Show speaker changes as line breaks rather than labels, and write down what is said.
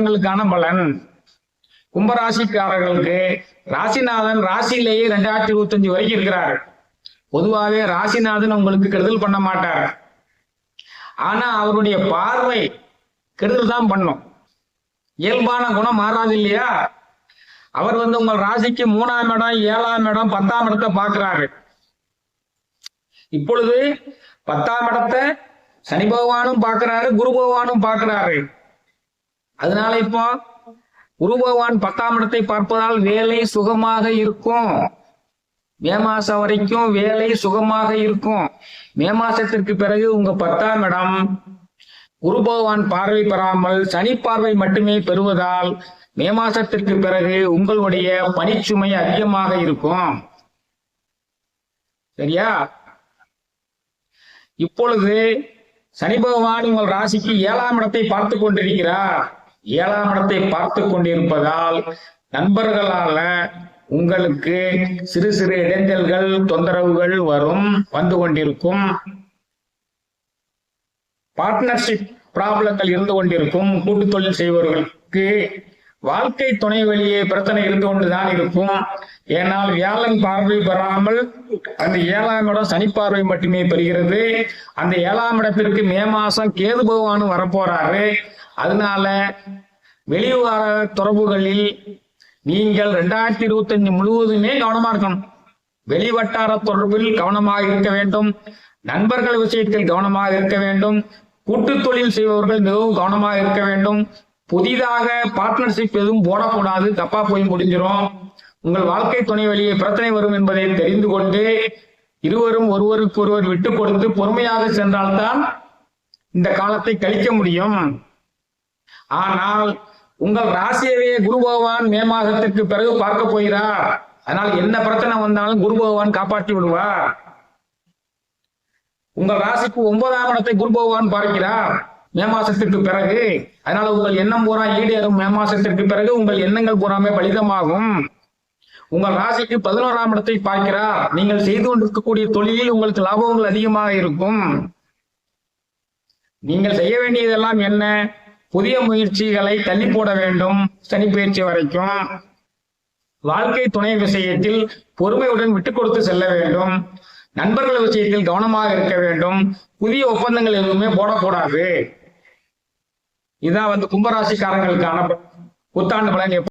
கும்பராசிக்காரங்களுக்கான பலன். கும்பராசிக்காரர்களுக்கு ராசிநாதன் ராசியிலேயே 2025 வரைக்கும் இருக்கிறார். பொதுவாகவே ராசிநாதன் உங்களுக்கு கெடுதல் பண்ண மாட்டார். ஆனா அவருடைய பார்வை கெடுதல் தான் பண்ணும். இயல்பான குணம் மாறாது இல்லையா? அவர் உங்கள் ராசிக்கு 3ஆம் இடம், 7ஆம் இடம், 10ஆம் இடத்தை பார்க்கிறாரு. இப்பொழுது 10ஆம் இடத்தை சனி பகவானும் பார்க்கிறாரு, குரு பகவானும் பார்க்கிறாரு. அதனால இப்போ குரு பகவான் 10ஆம் இடத்தை பார்ப்பதால் வேலை சுகமாக இருக்கும். மே மாசம் வரைக்கும் வேலை சுகமாக இருக்கும். மே மாசத்திற்கு பிறகு உங்க 10ஆம் இடம் குரு பகவான் பார்வை பெறாமல் சனி பார்வை மட்டுமே பெறுவதால் மே மாசத்திற்கு பிறகு உங்களுடைய பணிச்சுமை அதிகமாக இருக்கும். சரியா? இப்பொழுது சனி பகவான் உங்கள் ராசிக்கு 7ஆம் இடத்தை பார்த்து கொண்டிருக்கிறார். 7ஆம் இடத்தை பார்த்து கொண்டிருப்பதால் நண்பர்களால உங்களுக்கு சிறு சிறு இடைஞ்சல்கள், தொந்தரவுகள் வந்து கொண்டிருக்கும். பார்ட்னர்ஷிப் ப்ராப்ளங்கள் இருந்து கொண்டிருக்கும். கூட்டு தொழில் செய்பவர்களுக்கு வாழ்க்கை துணை வழியே பிரச்சனை இருந்து கொண்டுதான் இருக்கும். ஏனால் வியாழன் பார்வை பெறாமல் அந்த 7ஆம் இடம் சனி பார்வை மட்டுமே பெறுகிறது. அந்த 7ஆம் இடத்திற்கு மே மாசம் கேது பகவானும் வரப்போறாரு. அதனால வெளிவார தொடர்புகளில் நீங்கள் 2025 முழுவதுமே கவனமா இருக்கணும். வெளிவட்டார தொடர்பில் கவனமாக இருக்க வேண்டும். நண்பர்கள் விஷயத்தில் கவனமாக இருக்க வேண்டும். கூட்டு தொழில் செய்பவர்கள் மிகவும் கவனமாக இருக்க வேண்டும். புதிதாக பார்ட்னர்ஷிப் எதுவும் போடக்கூடாது, தப்பா போய் முடிஞ்சிடும். உங்கள் வாழ்க்கை துணை வழியே பிரச்சனை வரும் என்பதை தெரிந்து கொண்டு இருவரும் ஒருவருக்கு ஒருவர் விட்டு கொடுத்து பொறுமையாக சென்றால்தான் இந்த காலத்தை கழிக்க முடியும். ஆனால் உங்கள் ராசியவே குரு பகவான் மே மாதத்திற்கு பிறகு பார்க்க போகிறார். அதனால் என்ன பிரச்சனை வந்தாலும் குரு பகவான் காப்பாற்றி விடுவார். உங்கள் ராசிக்கு 9ஆம் இடத்தை குரு பகவான் பார்க்கிறார் மே மாசத்திற்கு பிறகு. அதனால உங்கள் எண்ணம் பூரா ஈடேறும். மே மாசத்திற்கு பிறகு உங்கள் எண்ணங்கள் பூராமே பலிதமாகும். உங்கள் ராசிக்கு 11ஆம் இடத்தை பார்க்கிறார். நீங்கள் செய்து கொண்டிருக்கக்கூடிய தொழிலில் உங்களுக்கு லாபங்கள் அதிகமாக இருக்கும். நீங்கள் செய்ய வேண்டியதெல்லாம் என்ன? புதிய முயற்சிகளை தள்ளி போட வேண்டும். சனி பயிற்சி வரைக்கும் வாழ்க்கை துணை விஷயத்தில் பொறுமையுடன் விட்டு கொடுத்து செல்ல வேண்டும். நண்பர்கள் விஷயத்தில் கவனமாக இருக்க வேண்டும். புதிய ஒப்பந்தங்கள் எதுவுமே போடக்கூடாது. இதான் கும்பராசிக்காரங்களுக்கான புத்தாண்டு பலன்.